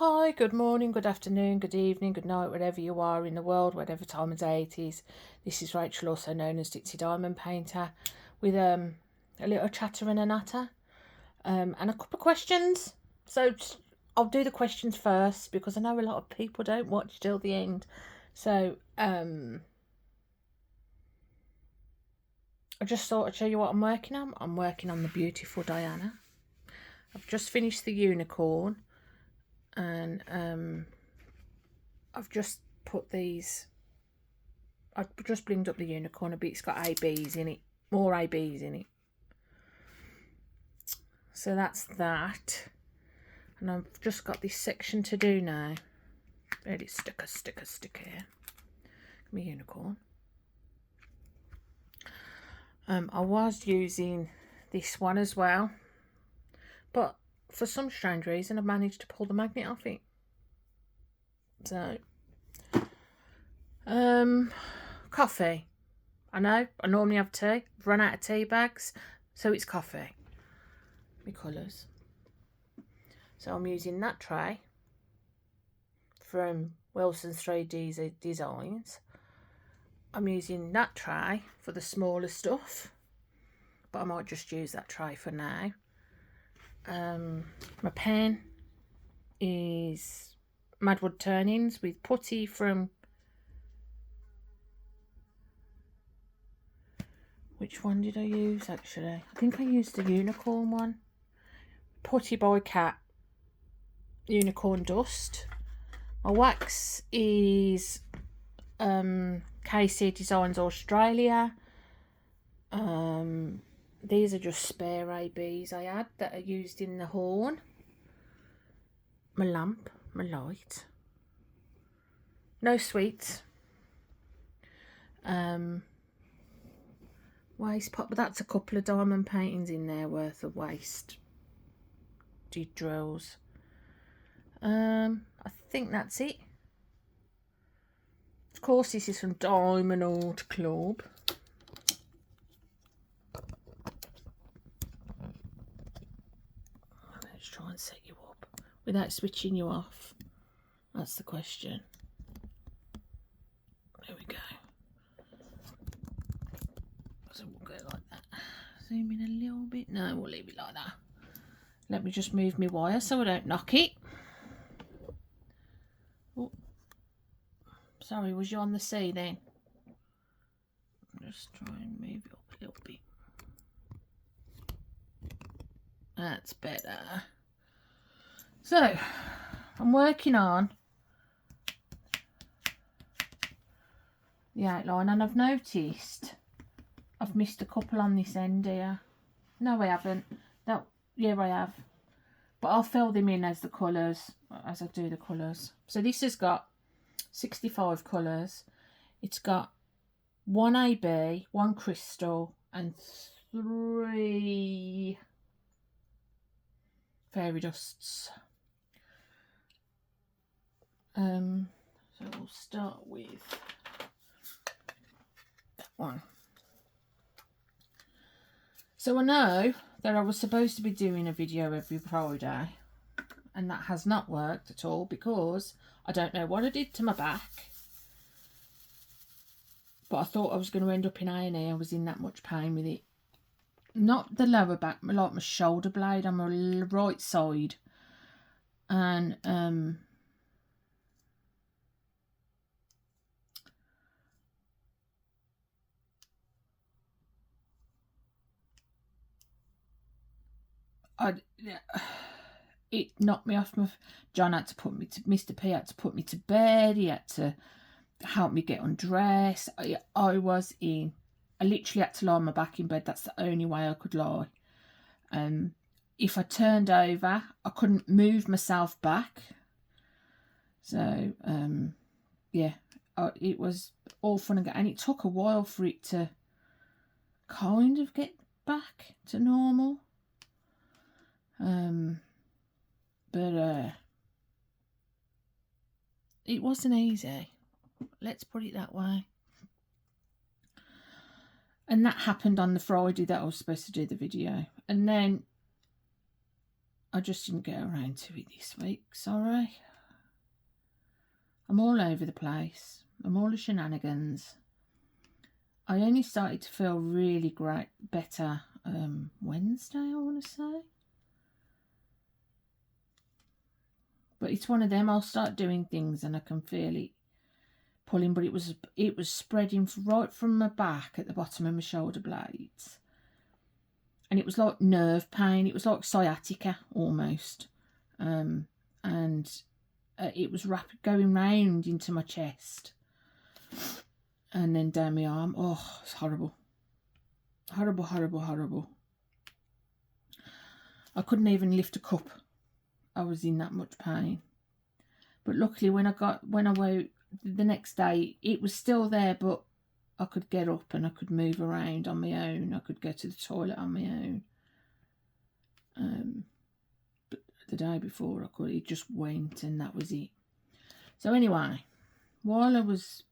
Hi, good morning, good afternoon, good evening, good night, wherever you are in the world, whatever time of day it is. This is Rachel, also known as Ditsy Diamond Painter, with a little chatter and a natter, and a couple of questions. So I'll do the questions first because I know a lot of people don't watch till the end. So I just thought I'd show you what I'm working on. I'm working on the beautiful Diana. I've just finished the unicorn. And I've just put these, I've just blinged up the unicorn a bit. It's got ABs in it, more ABs in it. So that's that. And I've just got this section to do now. Ready, sticker here. Give me unicorn. I was using this one as well, but for some strange reason I've managed to pull the magnet off it. So coffee. I know I normally have tea. I've run out of tea bags, so it's coffee. My colours. So I'm using that tray from Wilson's 3D Designs. I'm using that tray for the smaller stuff, but I might just use that tray for now. My pen is Madwood Turnings with Putty from, which one did I use actually? I think I used the unicorn one. Putty by Cat Unicorn Dust. My wax is KC Designs Australia. These are just spare ABs I had that are used in the horn. My lamp, my light. No sweets. Waste pot, but that's a couple of diamond paintings in there worth of waste. Drills. I think that's it. Of course, this is from Diamond Art Club. Let's try and set you up without switching you off. That's the question. There we go. So we'll go like that. Zoom in a little bit. No, we'll leave it like that. Let me just move my wire so I don't knock it. Oh, sorry, was you on the sea then? Just try and move it up a little bit. That's better. So, I'm working on the outline, and I've noticed I've missed a couple on this end here. No, I haven't. No, yeah, I have. But I'll fill them in as the colours, as I do the colours. So this has got 65 colours. It's got 1 AB, 1 crystal, and 3 fairy dusts. So we'll start with that one. So I know that I was supposed to be doing a video every Friday, and that has not worked at all because I don't know what I did to my back. But I thought I was going to end up in A&E. I was in that much pain with it. Not the lower back, like my shoulder blade on my right side. And it knocked me off. John had to put me to, Mr. P had to put me to bed. He had to help me get undressed. I literally had to lie on my back in bed. That's the only way I could lie. If I turned over, I couldn't move myself back. So yeah, it was all fun and it took a while for it to kind of get back to normal. But it wasn't easy. Let's put it that way. And that happened on the Friday that I was supposed to do the video. And then I just didn't get around to it this week. Sorry. I'm all over the place. I'm all the shenanigans. I only started to feel really great, better Wednesday, I want to say. But it's one of them, I'll start doing things and I can feel it pulling, but it was spreading right from my back at the bottom of my shoulder blades. And it was like nerve pain. It was like sciatica almost. And it was going round into my chest. And then down my arm. Oh, it's horrible. Horrible, horrible, horrible. I couldn't even lift a cup. I was in that much pain. But luckily when I woke the next day, it was still there, but I could get up and I could move around on my own. I could go to the toilet on my own. But the day before it just went and that was it. So anyway, while I was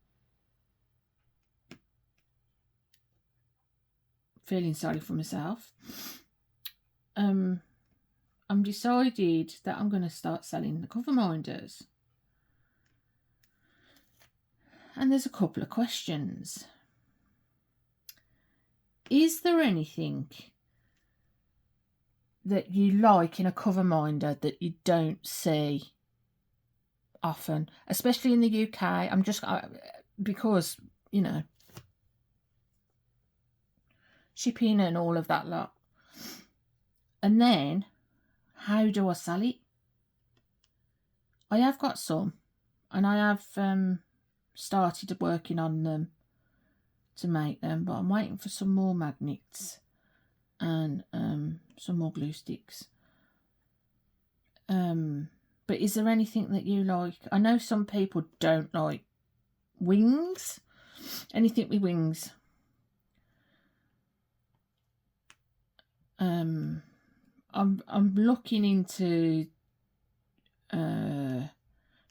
feeling sorry for myself, I'm decided that I'm going to start selling the cover minders. And there's a couple of questions. Is there anything that you like in a cover minder that you don't see often, especially in the UK? I'm just because, you know, shipping and all of that lot. And then, how do I sell it? I have got some, and I have started working on them to make them, but I'm waiting for some more magnets and some more glue sticks. But is there anything that you like? I know some people don't like wings. Anything with wings. I'm looking into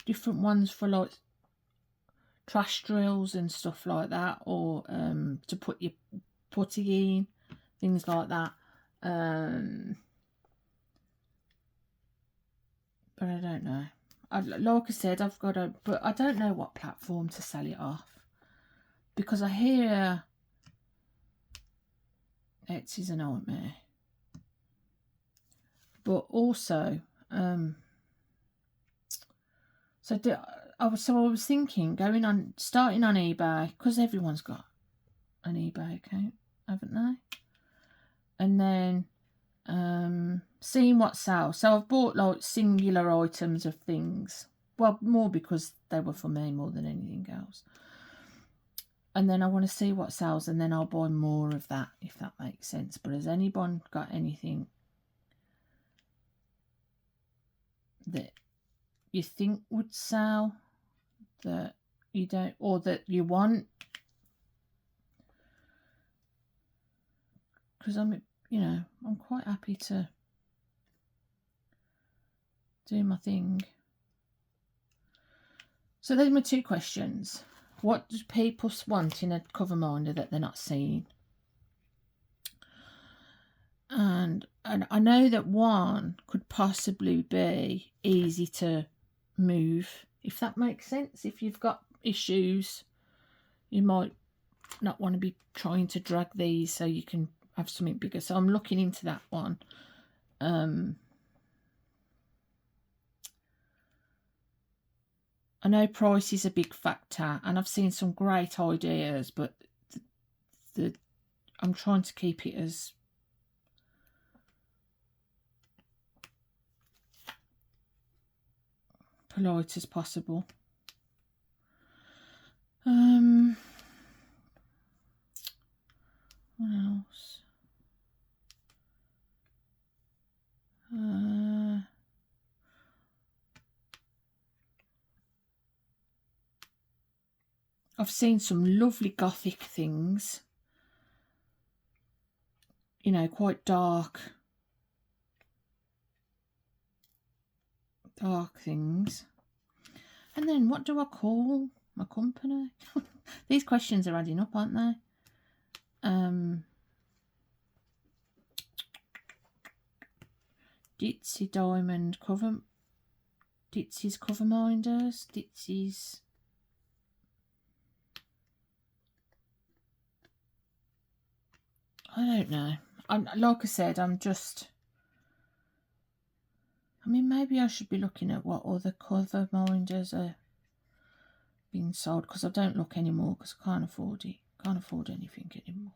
different ones for like trash drills and stuff like that, or to put your putty in, things like that. But I don't know. Like I said, I've got but I don't know what platform to sell it off, because I hear Etsy's a nightmare. But also, I was thinking starting on eBay, because everyone's got an eBay account, haven't they? And then seeing what sells. So I've bought like singular items of things. Well, more because they were for me more than anything else. And then I want to see what sells, and then I'll buy more of that, if that makes sense. But has anyone got anything that you think would sell that you don't, or that you want? Because I'm quite happy to do my thing. So there's my two questions. What do people want in a cover minder that they're not seeing? And I know that one could possibly be easy to move, if that makes sense. If you've got issues, you might not want to be trying to drag these, so you can have something bigger. So I'm looking into that one. I know price is a big factor, and I've seen some great ideas, but I'm trying to keep it as polite as possible. What else? I've seen some lovely gothic things, you know, quite dark things. And then what do I call my company? These questions are adding up, aren't they? Ditsy diamond cover Ditsy's cover minders. Ditsy's. I don't know. Like I said, I'm just. I mean, maybe I should be looking at what other cover minders are being sold, because I don't look anymore because I can't afford it. Can't afford anything anymore.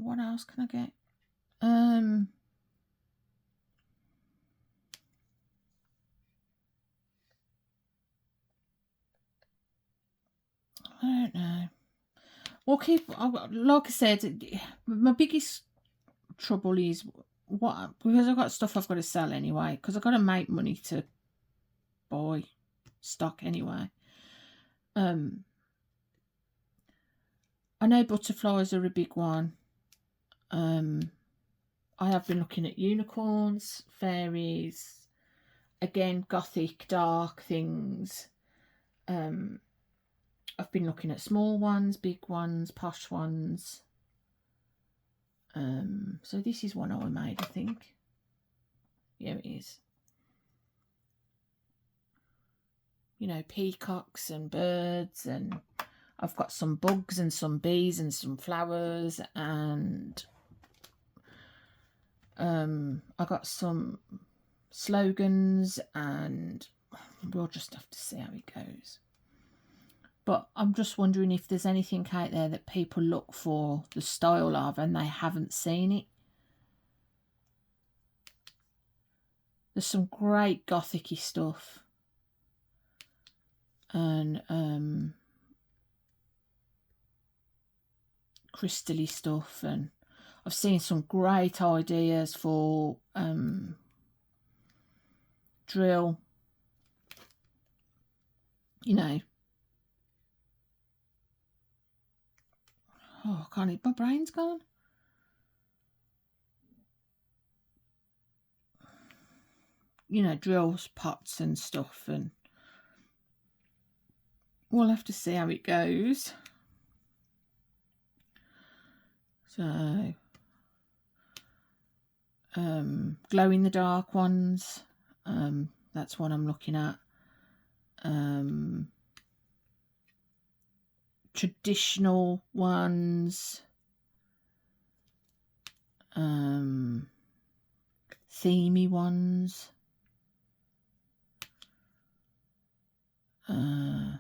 What else can I get? I don't know. We'll keep, like I said, my biggest trouble is because I've got stuff I've got to sell anyway, because I've got to make money to buy stock anyway. I know butterflies are a big one. I have been looking at unicorns, fairies, again, gothic, dark things. I've been looking at small ones, big ones, posh ones. So this is one I made, I think. Yeah, it is. You know, peacocks and birds, and I've got some bugs and some bees and some flowers, and I got some slogans, and we'll just have to see how it goes. But I'm just wondering if there's anything out there that people look for the style of and they haven't seen it. There's some great gothic-y stuff. And crystal-y stuff. And I've seen some great ideas for drill. You know. Oh, I can't eat. My brain's gone. You know, drills, pots and stuff, and we'll have to see how it goes. So, glow in the dark ones. That's what I'm looking at. Traditional ones. Themey ones. And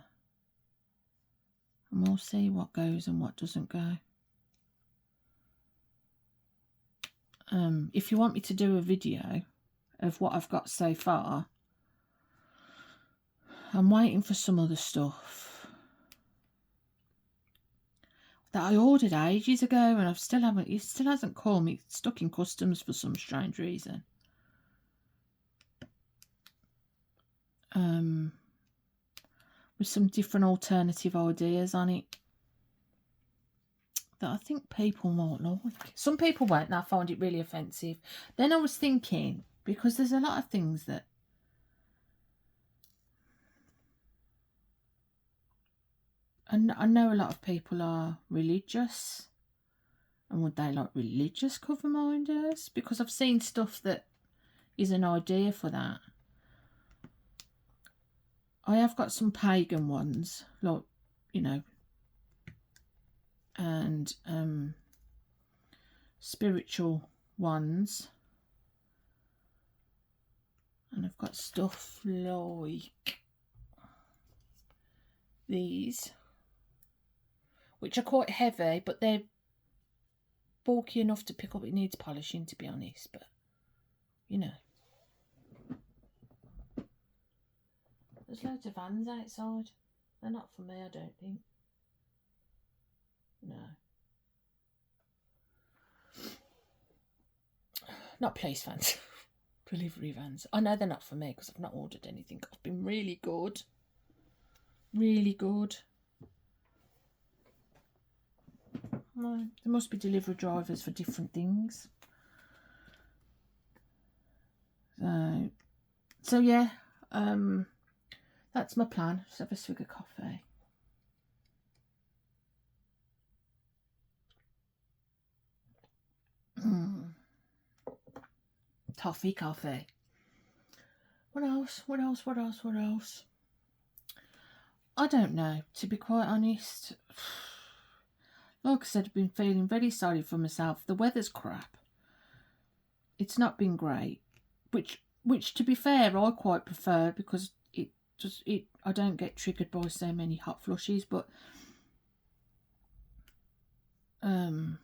we'll see what goes and what doesn't go. If you want me to do a video of what I've got so far, I'm waiting for some other stuff that I ordered ages ago, and it still hasn't called me. It's stuck in customs for some strange reason. With some different alternative ideas on it that I think people might like. Some people won't, and I find it really offensive. Then I was thinking, because there's a lot of things that and I know a lot of people are religious, and would they like religious cover minders? Because I've seen stuff that is an idea for that. I have got some pagan ones, like, you know, and spiritual ones. And I've got stuff like these, which are quite heavy, but they're bulky enough to pick up. It needs polishing, to be honest, but, you know. There's loads of vans outside. They're not for me, I don't think. No. Not police vans. Delivery vans. I know they're not for me because I've not ordered anything. I've been really good. Really good. No, there must be delivery drivers for different things. So yeah. That's my plan. Just have a swig of coffee. Toffee coffee. What else? What else? What else? What else? I don't know, to be quite honest. Like I said, I've been feeling very sorry for myself. The weather's crap. It's not been great. Which to be fair, I quite prefer, because I don't get triggered by so many hot flushes, but I've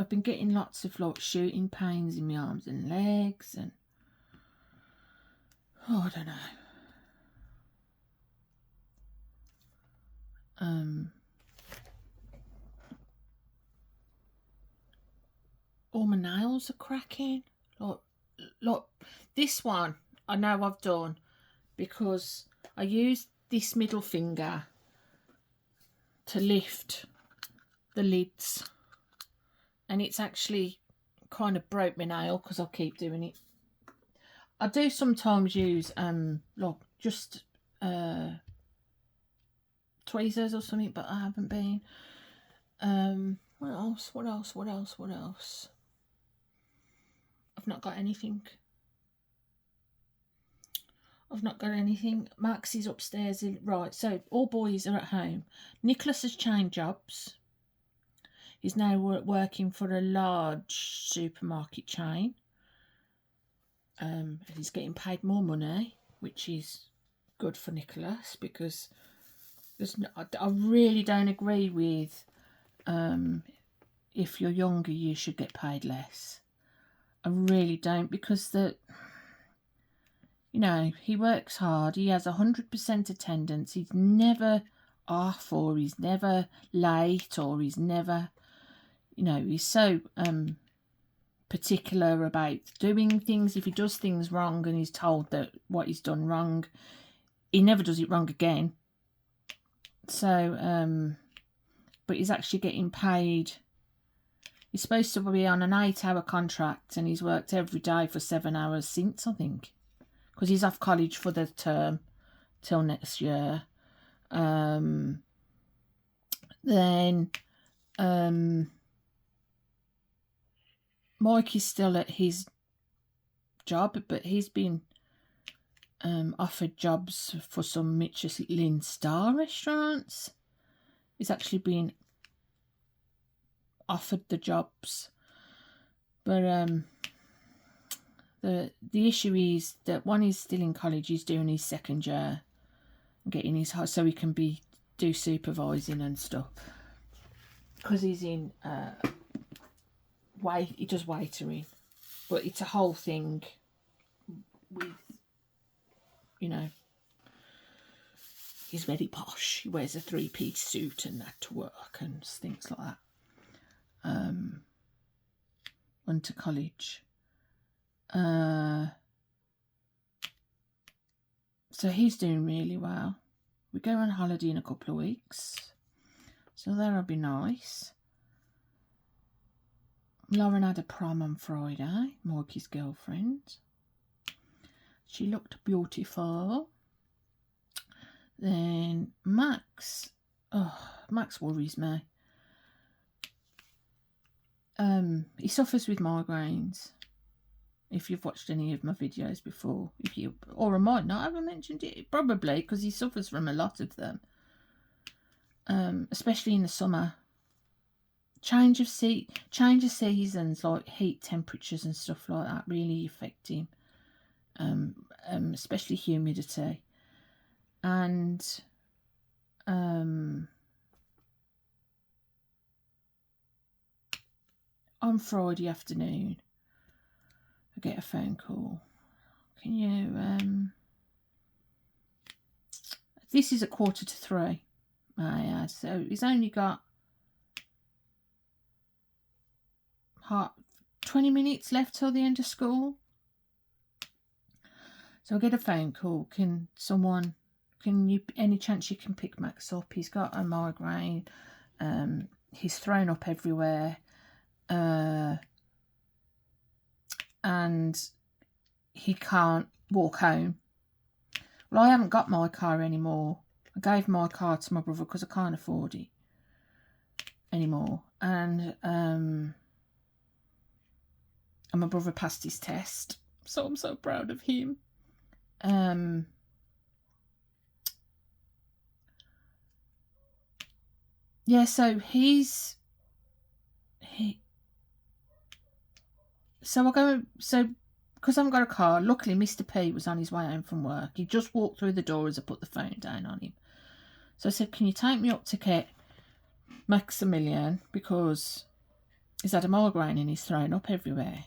been getting lots of like shooting pains in my arms and legs, and I don't know. All my nails are cracking. Like this one, I know I've done because I used this middle finger to lift the lids, and it's actually kind of broke my nail because I keep doing it. I do sometimes use like just tweezers or something, but I haven't been. What else? What else? What else? What else? I've not got anything. I've not got anything. Max is upstairs. Right, so all boys are at home. Nicholas has changed jobs. He's now working for a large supermarket chain. He's getting paid more money, which is good for Nicholas, because I really don't agree with if you're younger you should get paid less. I really don't, because he works hard. He has 100% attendance. He's never off, or he's never late, or he's never, he's so particular about doing things. If he does things wrong and he's told that what he's done wrong, he never does it wrong again. So, but he's actually getting paid. He's supposed to be on an 8-hour contract, and he's worked every day for 7 hours since, I think, because he's off college for the term till next year. Then Mike is still at his job, but he's been offered jobs for some Michelin star restaurants. He's actually been offered the jobs, but the issue is that one is still in college. He's doing his second year, getting his so he can do supervising and stuff, because he's in he does waitering, but it's a whole thing with, he's very posh. He wears a 3-piece suit and that to work and things like that. Went to college. So he's doing really well. We go on holiday in a couple of weeks, so that'll be nice. Lauren had a prom on Friday, Mikey's girlfriend. She looked beautiful. Then Max worries me. He suffers with migraines. If you've watched any of my videos before, or I might not have mentioned it, probably, because he suffers from a lot of them, especially in the summer. Change of seasons, like heat temperatures and stuff like that, really affect him. Especially humidity. And on Friday afternoon, I get a phone call. Can you this is at 2:45. So he's only got 20 minutes left till the end of school. So I get a phone call. Any chance you can pick Max up? He's got a migraine. He's thrown up everywhere. And he can't walk home. Well, I haven't got my car anymore. I gave my car to my brother because I can't afford it anymore. And And my brother passed his test. So I'm so proud of him. Yeah, so because I haven't got a car, luckily Mr. P was on his way home from work. He just walked through the door as I put the phone down on him. So I said, can you take me up to get Maximilian, because he's had a migraine and he's thrown up everywhere.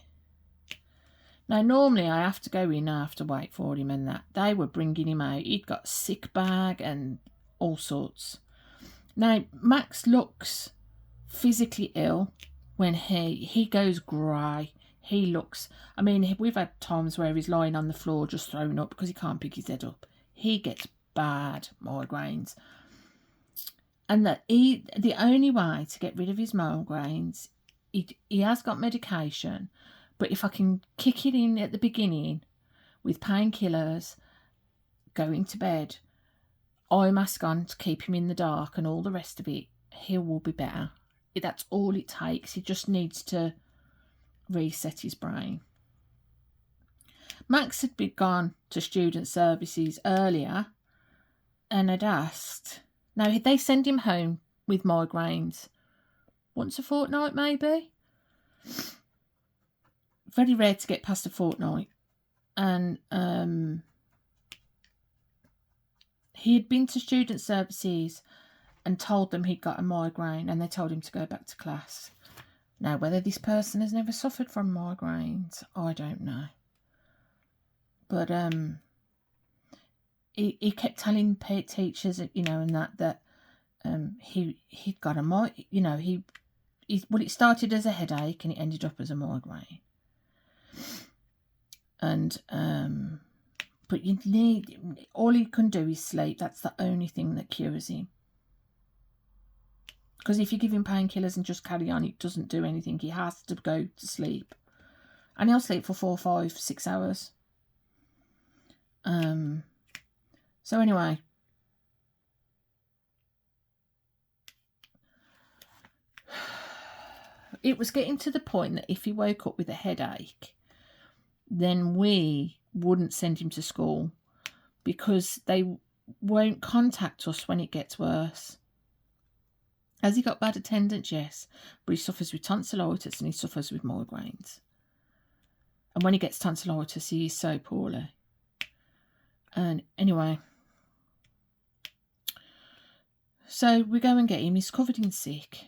Now, normally I have to go in, I have to wait for him and that. They were bringing him out. He'd got a sick bag and all sorts. Now, Max looks physically ill when he goes grey. He looks, I mean, we've had times where he's lying on the floor just throwing up because he can't pick his head up. He gets bad migraines. And the only way to get rid of his migraines, he has got medication, but if I can kick it in at the beginning with painkillers, going to bed, eye mask on to keep him in the dark and all the rest of it, he will be better. That's all it takes. He just needs to reset his brain. Max had been gone to student services earlier and had asked. Now, they send him home with migraines once a fortnight, maybe. Very rare to get past a fortnight. And he had been to student services and told them he'd got a migraine, and they told him to go back to class. Now, whether this person has never suffered from migraines, I don't know. But he kept telling teachers, and that he'd got a it started as a headache and it ended up as a migraine. And but all he can do is sleep. That's the only thing that cures him. Because if you give him painkillers and just carry on, it doesn't do anything. He has to go to sleep, and he'll sleep for 4, 5, 6 hours. So anyway, it was getting to the point that if he woke up with a headache, then we wouldn't send him to school because they won't contact us when it gets worse. Has he got bad attendance? Yes, but he suffers with tonsillitis and he suffers with migraines. And when he gets tonsillitis, he is so poorly. And anyway, so we go and get him. He's covered in sick.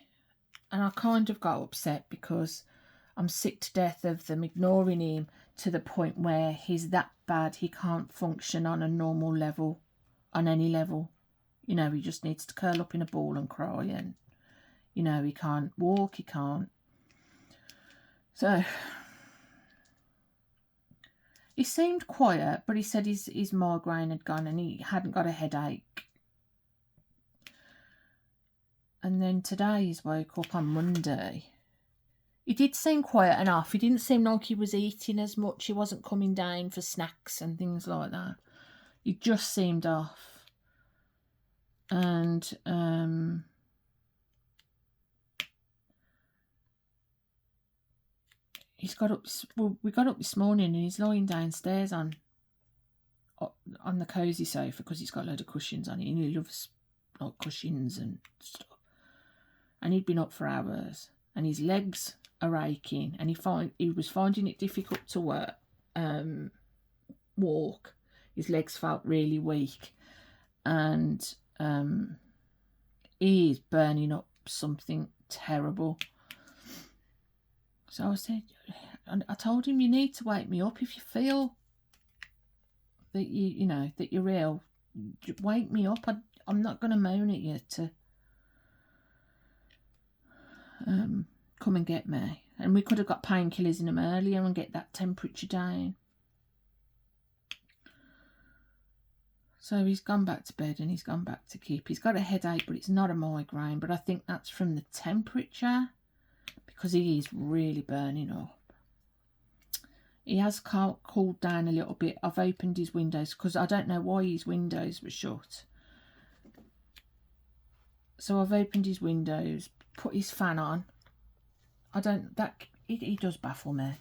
And I kind of got upset because I'm sick to death of them ignoring him to the point where he's that bad he can't function on a normal level, on any level. He just needs to curl up in a ball and cry, and, he can't walk, he can't. So he seemed quiet, but he said his migraine had gone and he hadn't got a headache. And then today he's woke up on Monday. He did seem quiet enough. He didn't seem like he was eating as much. He wasn't coming down for snacks and things like that. He just seemed off. And he's got up. Well, we got up this morning and he's lying downstairs on the cosy sofa because he's got a load of cushions on it, and he loves like cushions and stuff. And he'd been up for hours, and his legs are aching, and he was finding it difficult to walk. His legs felt really weak, and he is burning up something terrible. So I said, I told him, you need to wake me up if you feel that that you're ill. Wake me up. I'm not going to moan at you to come and get me. And we could have got painkillers in him earlier and get that temperature down. So he's gone back to bed and he's gone back to keep. He's got a headache, but it's not a migraine. But I think that's from the temperature because he is really burning up. He has cooled down a little bit. I've opened his windows because I don't know why his windows were shut. So I've opened his windows, put his fan on. He does baffle me.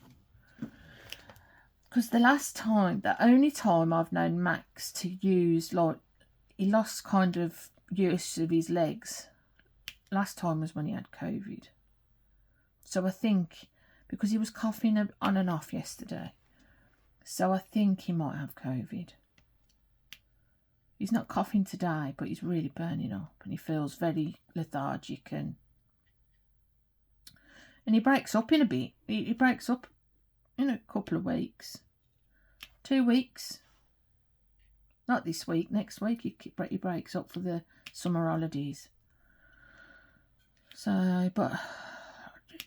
Because the only time I've known Max to use, like, he lost kind of use of his legs. Last time was when he had COVID. So I think, because he was coughing on and off yesterday, so I think he might have COVID. He's not coughing today, but he's really burning up and he feels very lethargic and he breaks up in a bit. He breaks up in a couple of weeks. 2 weeks. Not this week, next week he breaks up for the summer holidays. So, but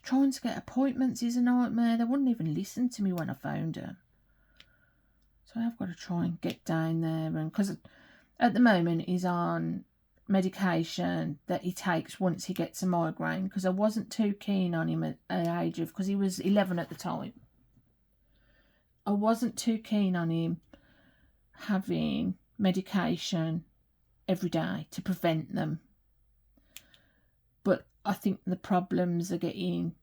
trying to get appointments is a nightmare. They wouldn't even listen to me when I phoned them. So I've got to try and get down there, and because at the moment he's on medication that he takes once he gets a migraine, because I wasn't too keen on him at the age of, because he was 11 at the time. I wasn't too keen on him having medication every day to prevent them. But I think the problems are getting,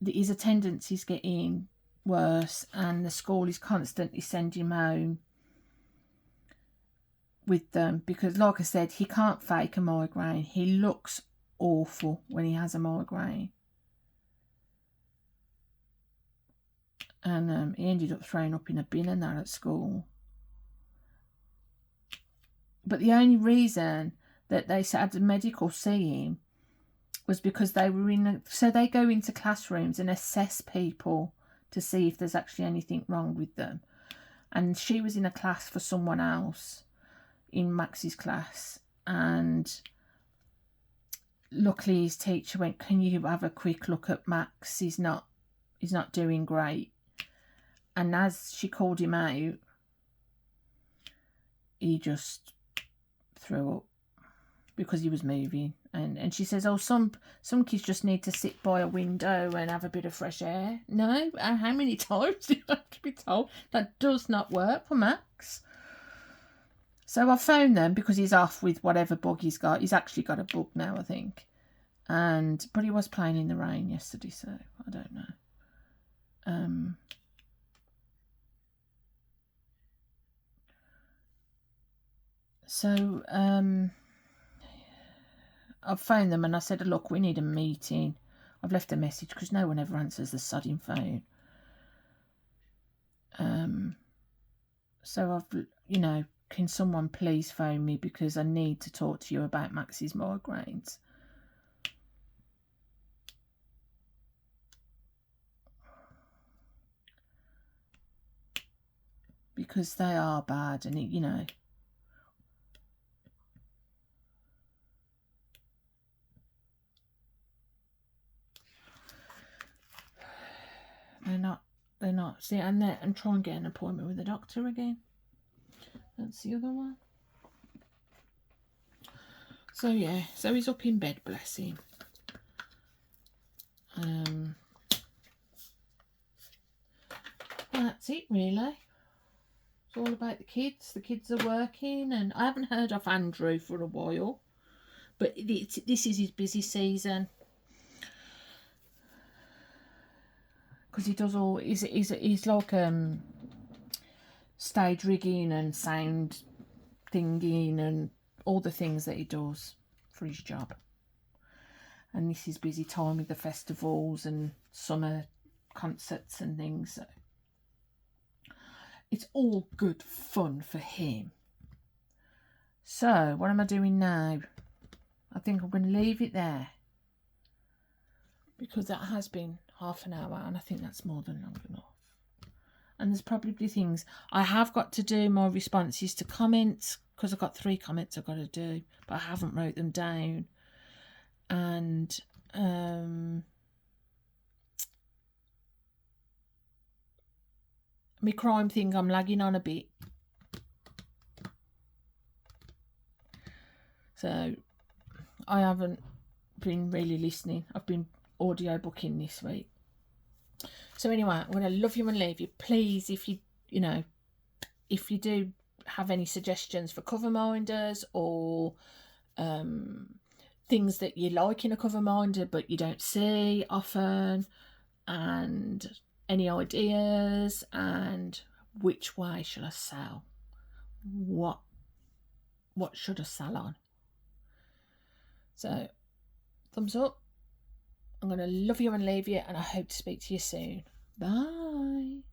his attendance is getting worse, and the school is constantly sending him home with them because, like I said, he can't fake a migraine. He looks awful when he has a migraine. And he ended up throwing up in a bin and that at school. But the only reason that they had the medical see him was because they were so they go into classrooms and assess people to see if there's actually anything wrong with them. And she was in a class for someone else in Max's class, and luckily his teacher went, "Can you have a quick look at Max? He's not doing great." And as she called him out, he just threw up because he was moving. And she says, "Oh, some kids just need to sit by a window and have a bit of fresh air." No, how many times do you have to be told? That does not work for Max. So I phoned them because he's off with whatever bug he's got. He's actually got a bug now, I think. But he was playing in the rain yesterday, so I don't know. So I've phoned them and I said, "Look, we need a meeting." I've left a message because no one ever answers the sodding phone. So I've, can someone please phone me because I need to talk to you about Max's migraines. Because they are bad, and they're not. See, and try and get an appointment with the doctor again. That's the other one. So yeah, so he's up in bed, bless him. Well, that's it really. It's all about the kids. The kids are working, and I haven't heard of Andrew for a while, but this is his busy season. Because he does all, he's like stage rigging and sound thinging and all the things that he does for his job. And this is busy time with the festivals and summer concerts and things. So it's all good fun for him. So what am I doing now? I think I'm going to leave it there, because that has been half an hour and I think that's more than long enough. And there's probably things I have got to do, more responses to comments, because I've got 3 comments I've got to do, but I haven't wrote them down. And my crime thing, I'm lagging on a bit. So I haven't been really listening. I've been audio booking this week. So anyway, I'm going to love you and leave you. Please, if you do have any suggestions for cover minders, or things that you like in a cover minder but you don't see often, and any ideas, and which way should I sell? What should I sell on? So, thumbs up. I'm going to love you and leave you, and I hope to speak to you soon. Bye.